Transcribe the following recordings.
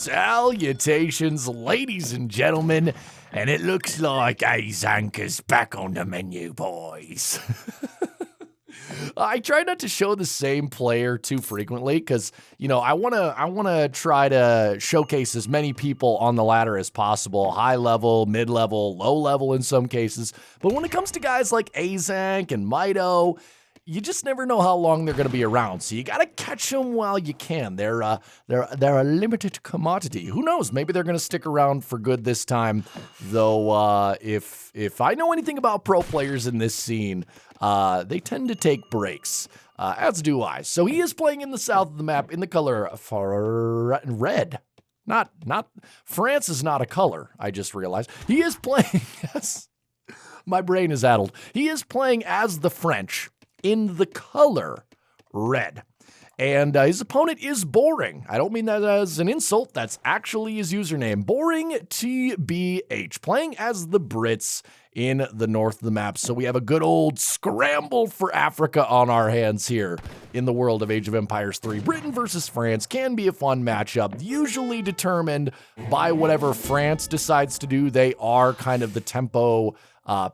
Salutations, ladies and gentlemen, and it looks like Azank is back on the menu, boys. I try not to show the same player too frequently because, I want to try to showcase as many people on the ladder as possible, high level, mid level, low level in some cases. But when it comes to guys like Azank and Mito, you just never know how long they're going to be around, so you got to catch them while you can. They're a limited commodity. Who knows? Maybe they're going to stick around for good this time. Though, if I know anything about pro players in this scene, they tend to take breaks, as do I. So he is playing in the south of the map in the color red. Not France is not a color. I just realized he is playing. Yes, my brain is addled. He is playing as the French in the color red. And his opponent is Boring. I don't mean that as an insult. That's actually his username. Boring TBH. Playing as the Brits in the north of the map. So we have a good old scramble for Africa on our hands here in the world of Age of Empires 3. Britain versus France can be a fun matchup, usually determined by whatever France decides to do. They are kind of the tempo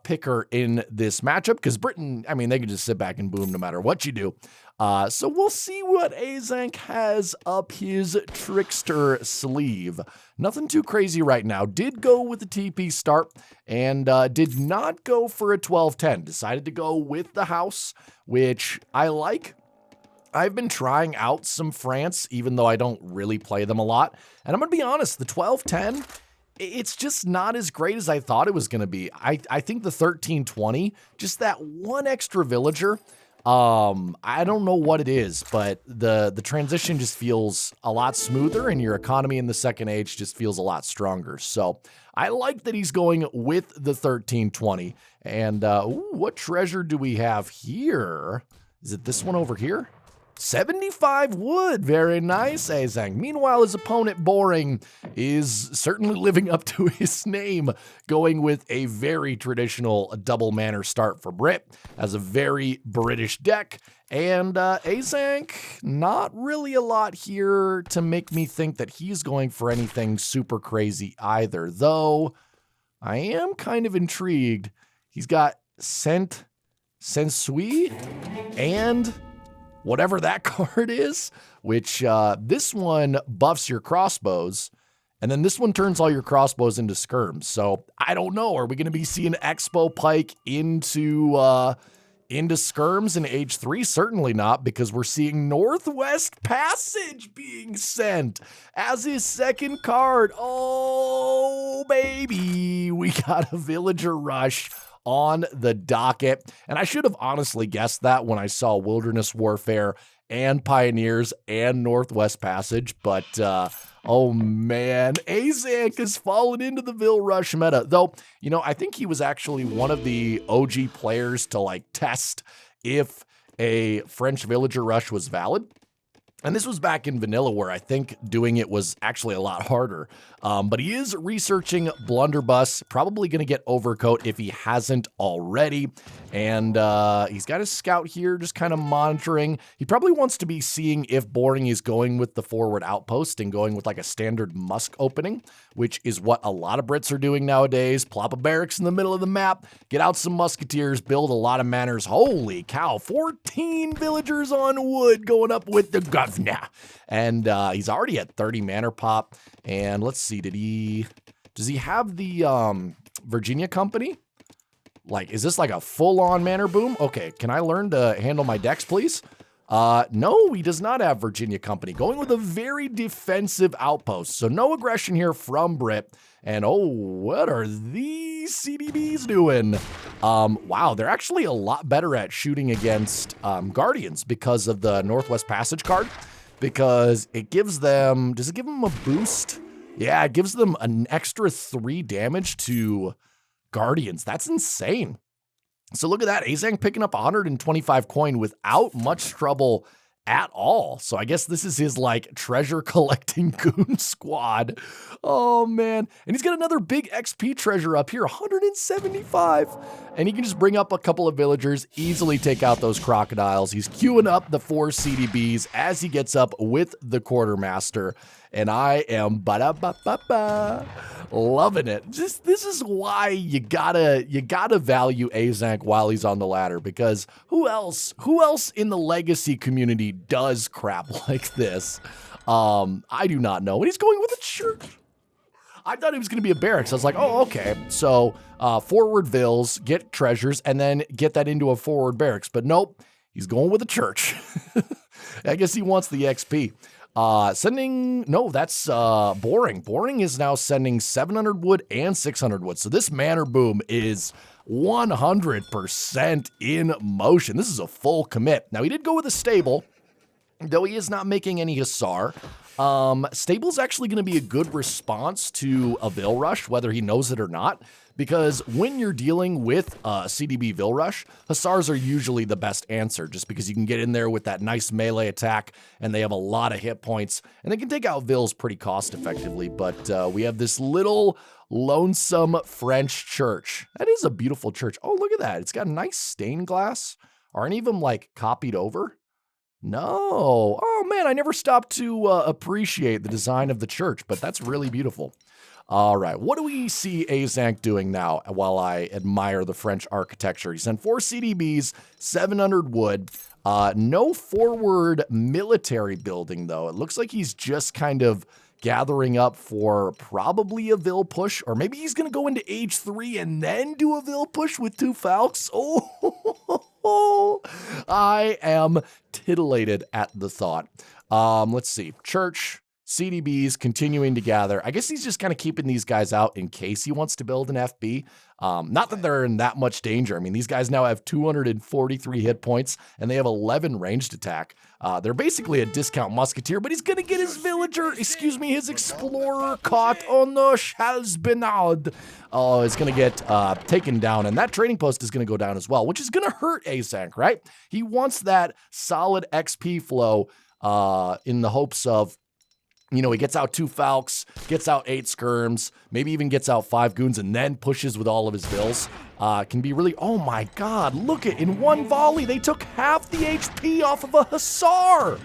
picker in this matchup because Britain, they can just sit back and boom no matter what you do. So we'll see what Azank has up his trickster sleeve. Nothing too crazy right now. Did go with the TP start and did not go for a 12-10. Decided to go with the house, which I like. I've been trying out some France, even though I don't really play them a lot. And I'm going to be honest, the 12-10, it's just not as great as I thought it was going to be. I think the 13-20, just that one extra villager, I don't know what it is, but the transition just feels a lot smoother and your economy in the second age just feels a lot stronger. So I like that he's going with the 13-20. And what treasure do we have here? Is it this one over here? 75 wood. Very nice, Azank. Meanwhile, his opponent, Boring, is certainly living up to his name, going with a very traditional double manor start for Brit, as a very British deck. And Azank, not really a lot here to make me think that he's going for anything super crazy either, though I am kind of intrigued. He's got Sensui and whatever that card is, which this one buffs your crossbows, and then this one turns all your crossbows into skirms. So I don't know. Are we going to be seeing Expo Pike into skirms in Age 3? Certainly not, because we're seeing Northwest Passage being sent as his second card. Oh, baby. We got a Villager Rush on the docket. And I should have honestly guessed that when I saw Wilderness Warfare and Pioneers and Northwest Passage, but oh man, Azank has fallen into the Vil Rush meta. Though, I think he was actually one of the OG players to test if a French Villager Rush was valid. And this was back in vanilla where I think doing it was actually a lot harder. But he is researching Blunderbuss, probably going to get Overcoat if he hasn't already. And he's got his scout here just kind of monitoring. He probably wants to be seeing if Boring is going with the forward outpost and going with a standard Musk opening, which is what a lot of Brits are doing nowadays. Plop a barracks in the middle of the map, get out some musketeers, build a lot of manors. Holy cow, 14 villagers on wood going up with the governor. And he's already at 30 manor pop. And let's see, does he have the Virginia Company? Is this a full-on manor boom? Okay, can I learn to handle my decks, please? No, he does not have Virginia Company. Going with a very defensive outpost. So no aggression here from Brit. And oh, what are these CDBs doing? Wow, they're actually a lot better at shooting against Guardians because of the Northwest Passage card. Because it gives them, does it give them a boost? Yeah, it gives them an extra 3 damage to Guardians. That's insane. So look at that, Azank picking up 125 coin without much trouble at all. So I guess this is his like treasure collecting goon squad. Oh man. And he's got another big XP treasure up here, 175. And he can just bring up a couple of villagers, easily take out those crocodiles. He's queuing up the 4 CDBs as he gets up with the quartermaster. And I am loving it. This is why you gotta value Azank while he's on the ladder, because who else in the legacy community does crap like this? I do not know. And he's going with a church. I thought it was going to be a barracks. I was like, oh, okay. So forward VILS, get treasures, and then get that into a forward barracks. But nope, he's going with a church. I guess he wants the XP. That's Boring. Boring is now sending 700 wood and 600 wood. So this manor boom is 100% in motion. This is a full commit. Now, he did go with a stable, though he is not making any Hussar. Stable's actually going to be a good response to a Vil Rush, whether he knows it or not, because when you're dealing with CDB Vil Rush, Hussars are usually the best answer, just because you can get in there with that nice melee attack, and they have a lot of hit points, and they can take out Vils pretty cost effectively. But we have this little lonesome French church. That is a beautiful church. Oh, look at that. It's got nice stained glass. Are any of them like copied over? No. Oh man, I never stopped to appreciate the design of the church, but that's really beautiful. All right, what do we see Azank doing now while I admire the French architecture? He sent 4 CDBs, 700 wood. No forward military building, though. It looks like he's just kind of gathering up for probably a Vil push, or maybe he's going to go into age 3 and then do a Vil push with 2 Falcons. Oh, I am titillated at the thought. Let's see. Church, CDBs continuing to gather. I guess he's just kind of keeping these guys out in case he wants to build an FB. Not that they're in that much danger. I mean, these guys now have 243 hit points, and they have 11 ranged attack. They're basically a discount musketeer, but he's going to get his his explorer caught on the Chalsbenard. Oh, it's going to get taken down, and that trading post is going to go down as well, which is going to hurt Azank, right? He wants that solid XP flow in the hopes of, you know, he gets out 2 Falcons, gets out 8 skirms, maybe even gets out 5 goons, and then pushes with all of his Vils. Can be really, oh my god, look at, in one volley, they took half the HP off of a Hussar.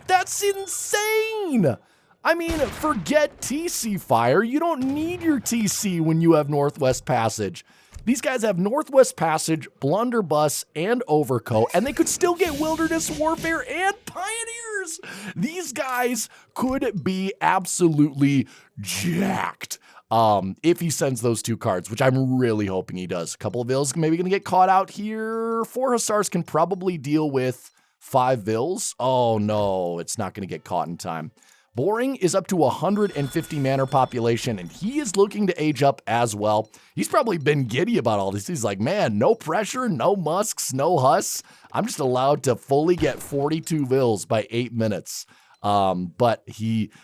That's insane. I mean, forget TC fire. You don't need your TC when you have Northwest Passage. These guys have Northwest Passage, Blunderbuss, and Overcoat, and they could still get Wilderness Warfare and Pioneers. These guys could be absolutely jacked if he sends those 2 cards, which I'm really hoping he does. A couple of Vils maybe going to get caught out here. 4 Hussars can probably deal with 5 Vils. Oh, no, it's not going to get caught in time. Boring is up to 150 manor population, and he is looking to age up as well. He's probably been giddy about all this. He's like, man, no pressure, no musks, no Huss. I'm just allowed to fully get 42 Vils by 8 minutes. But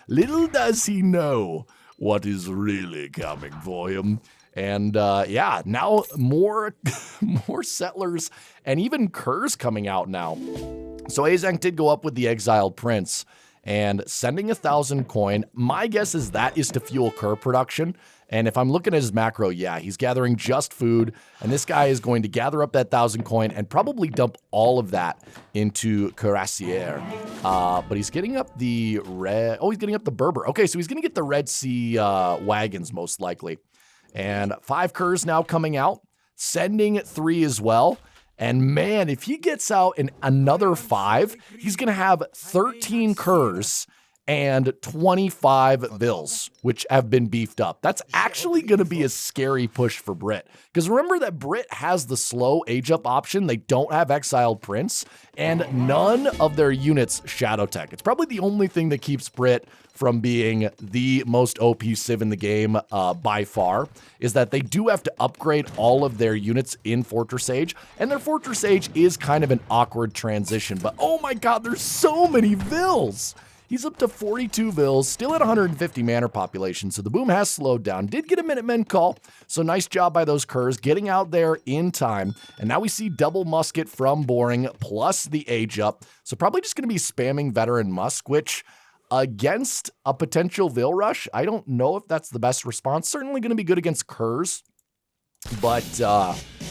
little does he know what is really coming for him. And yeah, now more settlers and even curs coming out now. So Azank did go up with the Exiled Prince and sending 1,000 coin. My guess is that is to fuel cur production. And if I'm looking at his macro, yeah, he's gathering just food. And this guy is going to gather up that 1,000 coin and probably dump all of that into Cuirassier. But he's getting up the red. Oh, he's getting up the Berber. Okay, so he's going to get the Red Sea wagons most likely. And 5 curs now coming out, sending 3 as well. And man, if he gets out in another 5, he's going to have 13 curs and 25 Vils, which have been beefed up. That's actually going to be a scary push for Brit. Because remember that Brit has the slow age up option. They don't have Exiled Prince, and none of their units Shadow Tech. It's probably the only thing that keeps Brit from being the most OP Civ in the game by far, is that they do have to upgrade all of their units in Fortress Age, and their Fortress Age is kind of an awkward transition. But oh my god, there's so many Vils! He's up to 42 VILs, still at 150 manor population, so the boom has slowed down. Did get a Minutemen call, so nice job by those curs getting out there in time. And now we see double musket from Boring plus the age up, so probably just going to be spamming veteran musk, which against a potential VIL rush, I don't know if that's the best response. Certainly going to be good against curs, but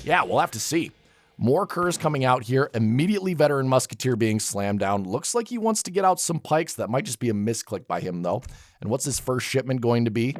yeah, we'll have to see. More curs coming out here. Immediately veteran musketeer being slammed down. Looks like he wants to get out some pikes. That might just be a misclick by him, though. And what's his first shipment going to be?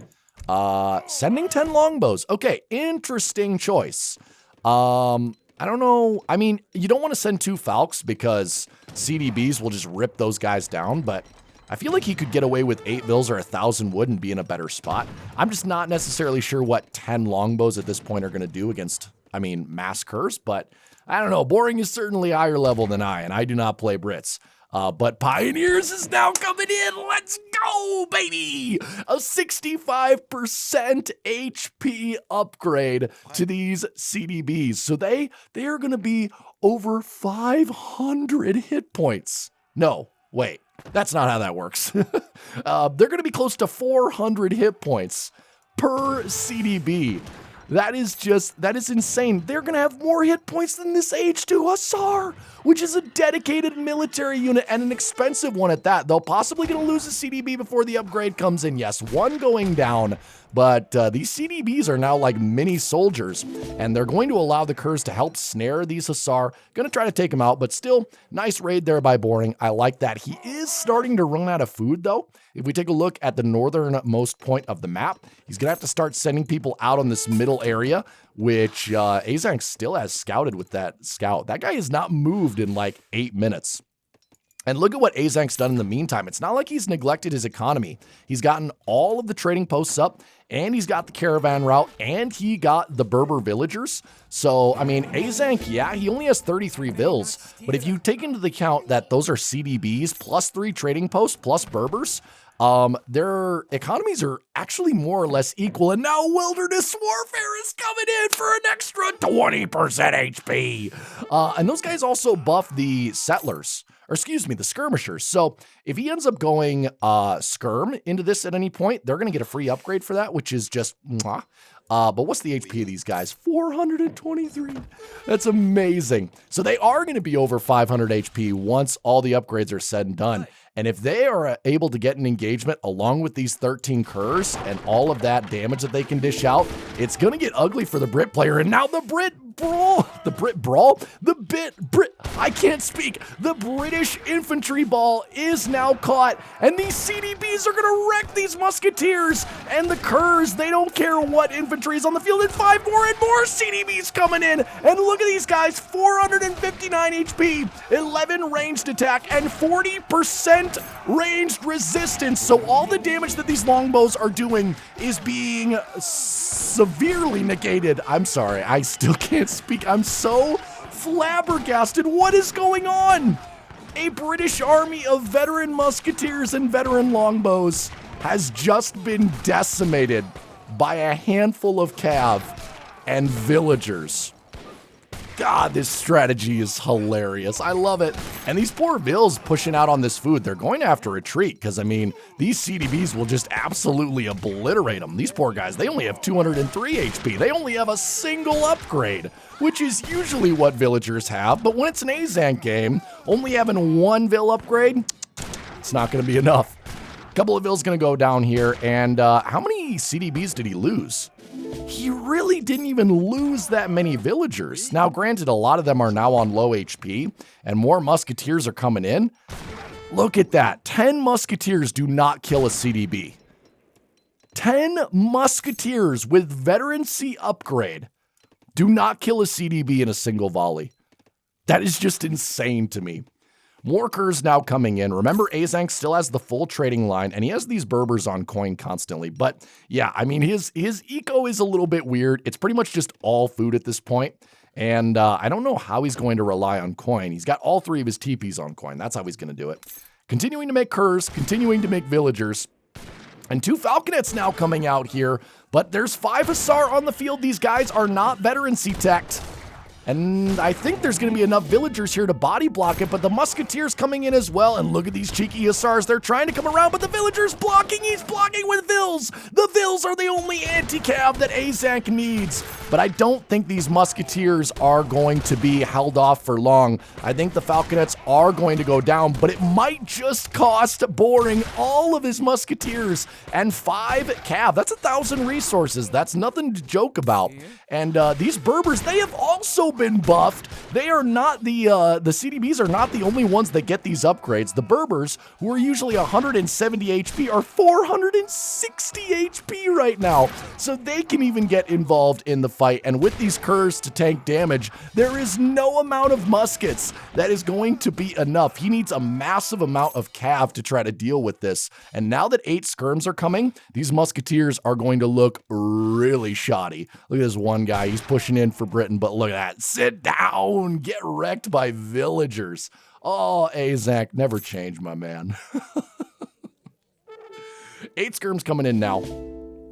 Sending 10 longbows. Okay, interesting choice. I don't know. I mean, you don't want to send 2 falcons because CDBs will just rip those guys down, but I feel like he could get away with 8 VILs or 1,000 wood and be in a better spot. I'm just not necessarily sure what 10 longbows at this point are going to do against, I mean, mass curs, but I don't know. Boring is certainly higher level than I, and I do not play Brits. But Pioneers is now coming in. Let's go, baby! A 65% HP upgrade to these CDBs. So they are going to be over 500 hit points. No, wait. That's not how that works. They're going to be close to 400 hit points per CDB. That is insane. They're going to have more hit points than this H2 Hussar, which is a dedicated military unit and an expensive one at that. They're possibly going to lose a CDB before the upgrade comes in. Yes, one going down, but these CDBs are now like mini soldiers, and they're going to allow the curs to help snare these Hussar. Going to try to take them out, but still, nice raid there by Boring. I like that. He is starting to run out of food, though. If we take a look at the northernmost point of the map, he's going to have to start sending people out on this middle area, which Azank still has scouted with that scout. That guy has not moved in like 8 minutes. And look at what Azank's done in the meantime. It's not like he's neglected his economy. He's gotten all of the trading posts up, and he's got the caravan route, and he got the Berber villagers. So, I mean, Azank, yeah, he only has 33 VILs, but if you take into account that those are CDBs plus 3 trading posts plus Berbers, their economies are actually more or less equal, and now Wilderness Warfare is coming in for an extra 20% HP. And those guys also buff the settlers, or excuse me, the skirmishers. So if he ends up going skirm into this at any point, they're going to get a free upgrade for that, which is just mwah. But what's the HP of these guys? 423. That's amazing. So they are going to be over 500 HP once all the upgrades are said and done. And if they are able to get an engagement along with these 13 curs and all of that damage that they can dish out, it's going to get ugly for the Brit player. And now the Brit brawl, I can't speak. The British infantry ball is now caught, and these CDBs are going to wreck these musketeers and the curs. They don't care what infantry is on the field, and 5 more and more CDBs coming in. And look at these guys, 459 HP, 11 ranged attack, and 40% ranged resistance. So all the damage that these longbows are doing is being severely negated. I'm sorry, I still can't speak. I'm so flabbergasted. What is going on? A British army of veteran musketeers and veteran longbows has just been decimated by a handful of cav and villagers. God, this strategy is hilarious. I love it. And these poor VILs pushing out on this food, they're going to have to retreat because, I mean, these CDBs will just absolutely obliterate them. These poor guys, they only have 203 HP. They only have a single upgrade, which is usually what villagers have. But when it's an Azank game, only having 1 VIL upgrade, it's not going to be enough. A couple of VILs going to go down here. And how many CDBs did he lose? He really didn't even lose that many villagers. Now, granted, a lot of them are now on low HP, and more musketeers are coming in. Look at that. 10 musketeers do not kill a CDB. 10 musketeers with veterancy upgrade do not kill a CDB in a single volley. That is just insane to me. More curs now coming in. Remember, Azank still has the full trading line, and he has these Berbers on coin constantly. But yeah, I mean, his eco is a little bit weird. It's pretty much just all food at this point. And I don't know how he's going to rely on coin. He's got all 3 of his TPs on coin. That's how he's going to do it. Continuing to make curs, continuing to make villagers. And 2 falconets now coming out here. But there's 5 Hussar on the field. These guys are not veterancy teched. And I think there's going to be enough villagers here to body block it, but the musketeers coming in as well. And look at these cheeky hussars. They're trying to come around, but the villagers blocking. He's blocking with VILS. The VILS are the only anti-cav that Azank needs. But I don't think these musketeers are going to be held off for long. I think the falconets are going to go down, but it might just cost Boring all of his musketeers and 5 cav. That's 1,000 resources. That's nothing to joke about. And these Berbers, they have also been buffed. They are not the CDBs are not the only ones that get these upgrades. The Berbers, who are usually 170 HP, are 460 HP right now. So they can even get involved in the fight. And with these curs to tank damage, there is no amount of muskets that is going to be enough. He needs a massive amount of cav to try to deal with this. And now that 8 skirms are coming, these musketeers are going to look really shoddy. Look at this one guy. He's pushing in for Britain, but look at that. Sit down. Get wrecked by villagers. Oh, Azank, never change, my man. 8 skirms coming in now.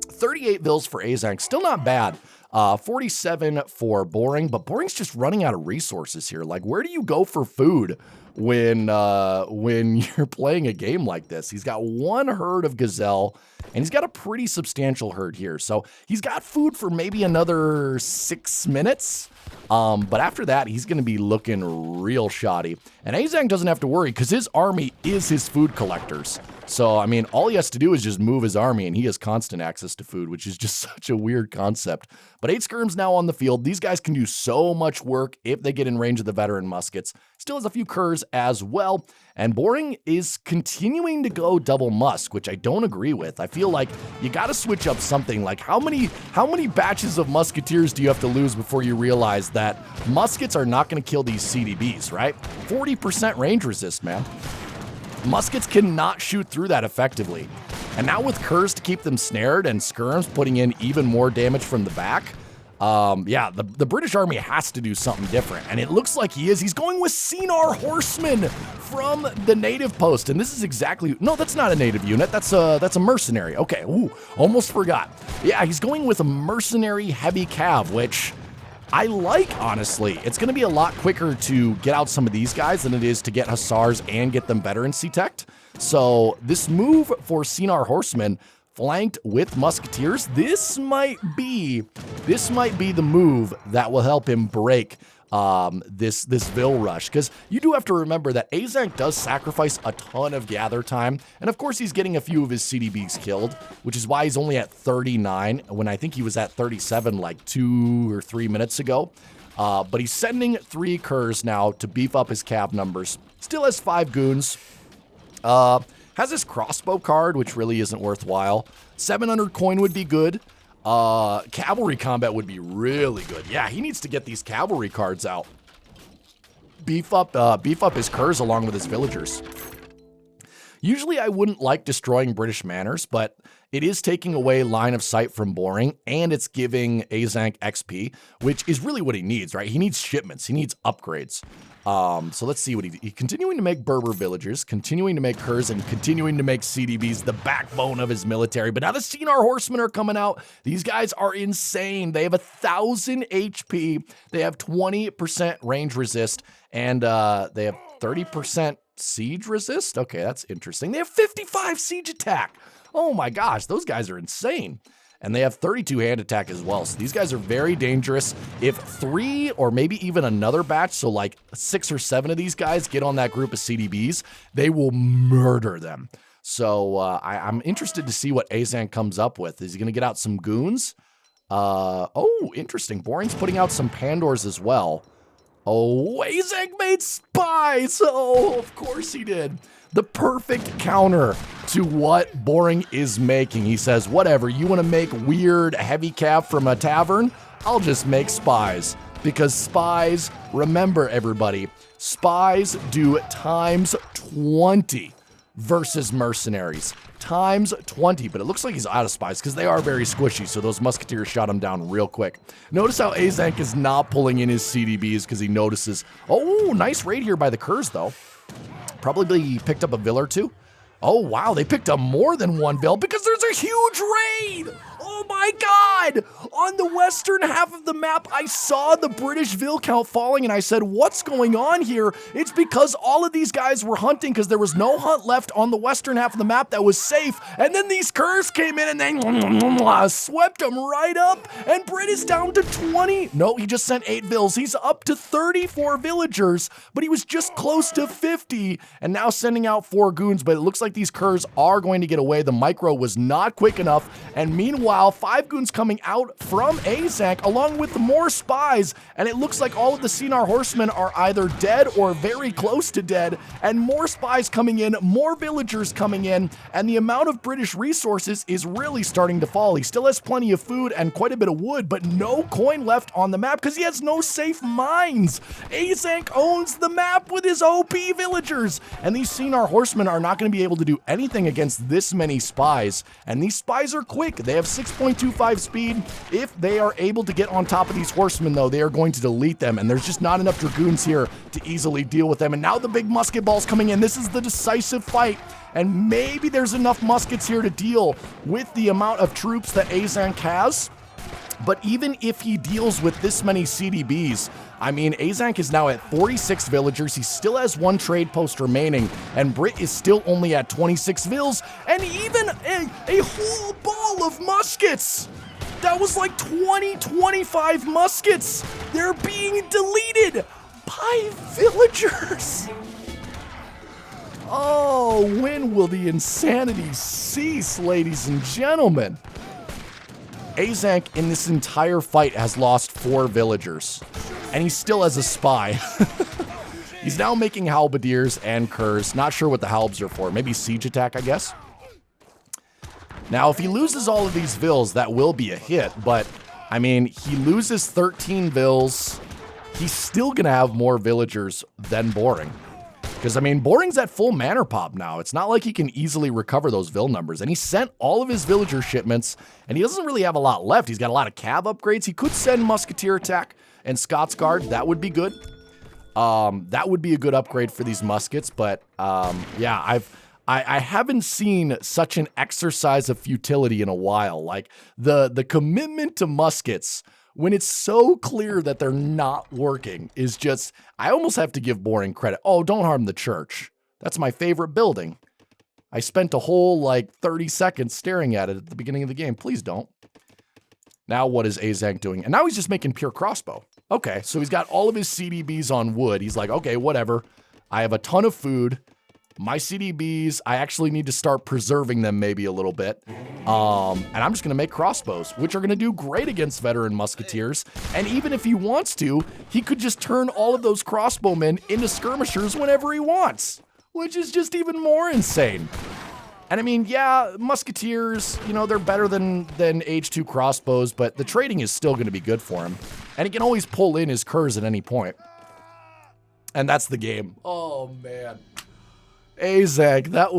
38 VILS for Azank. Still not bad. 47 for Boring, but Boring's just running out of resources here. Like, where do you go for food when you're playing a game like this? He's got 1 herd of gazelle, and he's got a pretty substantial herd here. So he's got food for maybe another 6 minutes. But after that, he's going to be looking real shoddy. And Azank doesn't have to worry because his army is his food collectors. So, I mean, all he has to do is just move his army and he has constant access to food, which is just such a weird concept. But 8 skirms now on the field. These guys can do so much work if they get in range of the veteran muskets. Still has a few curs as well. And Boring is continuing to go double musk, which I don't agree with. I feel like you got to switch up something. Like how many batches of musketeers do you have to lose before you realize that muskets are not going to kill these CDBs, right? 40% range resist, man. Muskets cannot shoot through that effectively. And now with curs to keep them snared and skirms putting in even more damage from the back, yeah, the British army has to do something different. And it looks like he is. He's going with Senar Horsemen from the native post. And this is exactly, no, that's not a native unit. That's a mercenary. Okay, ooh, almost forgot. Yeah, he's going with a mercenary heavy cav, which I like, honestly. It's going to be a lot quicker to get out some of these guys than it is to get hussars and get them veterancy teched. So this move for Senar Horsemen flanked with musketeers, this might be the move that will help him break this VIL rush, because you do have to remember that Azank does sacrifice a ton of gather time, and of course he's getting a few of his CDBs killed, which is why he's only at 39 when I think he was at 37 like 2 or 3 minutes ago. But he's sending 3 curs now to beef up his cav numbers. Still has 5 goons. Has this crossbow card, which really isn't worthwhile. 700 coin would be good. Cavalry combat would be really good. Yeah, he needs to get these cavalry cards out. Beef up his curs along with his villagers. Usually I wouldn't like destroying British manors, but it is taking away line of sight from Boring, and it's giving Azank XP, which is really what he needs, right? He needs shipments. He needs upgrades. So let's see what he's continuing to make Berber villagers, continuing to make curs, and continuing to make CDBs, the backbone of his military. But now the Senar Horsemen are coming out. These guys are insane. They have 1,000 HP. They have 20% range resist, and they have 30% siege resist. Okay, that's interesting. They have 55 siege attack. Oh my gosh, those guys are insane. And they have 32 hand attack as well. So these guys are very dangerous. If 3 or maybe even another batch, so like 6 or 7 of these guys get on that group of CDBs, they will murder them. So I'm interested to see what Azank comes up with. Is he going to get out some goons? Oh, interesting. Boring's putting out some Pandors as well. Oh, Azank made spies. Oh, of course he did. The perfect counter to what Boring is making. He says, whatever, you want to make weird heavy cav from a tavern? I'll just make spies. Because spies, remember everybody, spies do times 20 versus mercenaries. Times 20, but it looks like he's out of spies because they are very squishy, so those musketeers shot him down real quick. Notice how Azank is not pulling in his CDBs because he notices, oh, nice raid here by the curs though. Probably picked up a VIL or 2. Oh, wow, they picked up more than 1 VIL because there's a huge raid. Oh my God. On the western half of the map, I saw the British VIL count falling, and I said, what's going on here? It's because all of these guys were hunting because there was no hunt left on the western half of the map that was safe, and then these curs came in and they swept them right up, and Brit is down to 20. No, he just sent 8 VILs. He's up to 34 villagers, but he was just close to 50, and now sending out 4 goons, but it looks like these curs are going to get away. The micro was not quick enough, and meanwhile, 5 goons coming out from Azank along with more spies, and it looks like all of the Cinar horsemen are either dead or very close to dead, and more spies coming in, more villagers coming in, and the amount of British resources is really starting to fall. He still has plenty of food and quite a bit of wood, but no coin left on the map because he has no safe mines. Azank owns the map with his OP villagers, and these Cinar horsemen are not going to be able to do anything against this many spies, and these spies are quick. They have 6.25 speed. If they are able to get on top of these horsemen, though, they are going to delete them, and there's just not enough dragoons here to easily deal with them. And now the big musket balls coming in. This is the decisive fight, and maybe there's enough muskets here to deal with the amount of troops that Azank has. But even if he deals with this many CDBs, I mean, Azank is now at 46 villagers. He still has 1 trade post remaining, and Brit is still only at 26 VILs, and even a whole ball of muskets. That was like 25 muskets. They're being deleted by villagers. Oh, when will the insanity cease, ladies and gentlemen? Azank in this entire fight has lost 4 villagers, and he still has a spy. He's now making halberdiers and curs. Not sure what the halbs are for. Maybe siege attack, I guess. Now, if he loses all of these VILs, that will be a hit, but, I mean, he loses 13 VILs. He's still going to have more villagers than Boring. Because, I mean, Boring's at full manor pop now. It's not like he can easily recover those VIL numbers. And he sent all of his villager shipments, and he doesn't really have a lot left. He's got a lot of cav upgrades. He could send Musketeer Attack and Scots Guard. That would be good. That would be a good upgrade for these muskets. But, yeah, I haven't seen such an exercise of futility in a while. Like, the commitment to muskets, when it's so clear that they're not working, is just, I almost have to give Boring credit. Oh, don't harm the church. That's my favorite building. I spent a whole, like, 30 seconds staring at it at the beginning of the game. Please don't. Now what is Azank doing? And now he's just making pure crossbow. Okay, so he's got all of his CDBs on wood. He's like, okay, whatever. I have a ton of food. My CDBs, I actually need to start preserving them maybe a little bit. And I'm just going to make crossbows, which are going to do great against veteran musketeers. And even if he wants to, he could just turn all of those crossbowmen into skirmishers whenever he wants, which is just even more insane. And I mean, yeah, musketeers, you know, they're better than H2 crossbows, but the trading is still going to be good for him. And he can always pull in his curs at any point. And that's the game. Oh, man. Azank, that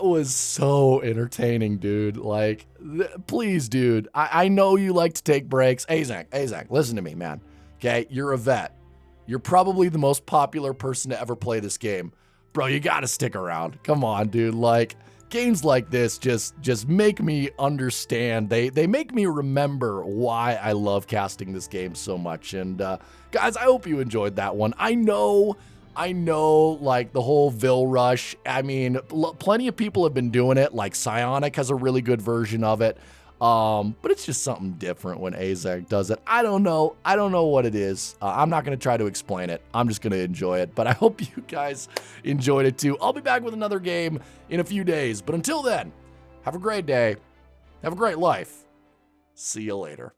was so entertaining, dude. Like, please, dude. I know you like to take breaks. Azank, listen to me, man. Okay, you're a vet. You're probably the most popular person to ever play this game. Bro, you gotta stick around. Come on, dude. Like, games like this just make me understand. They make me remember why I love casting this game so much. And, guys, I hope you enjoyed that one. I know, like, the whole VIL rush, I mean, plenty of people have been doing it, like Psionic has a really good version of it, but it's just something different when Azank does it. I don't know what it is. I'm not going to try to explain it. I'm just going to enjoy it, but I hope you guys enjoyed it too. I'll be back with another game in a few days, but until then, have a great day, have a great life. See you later.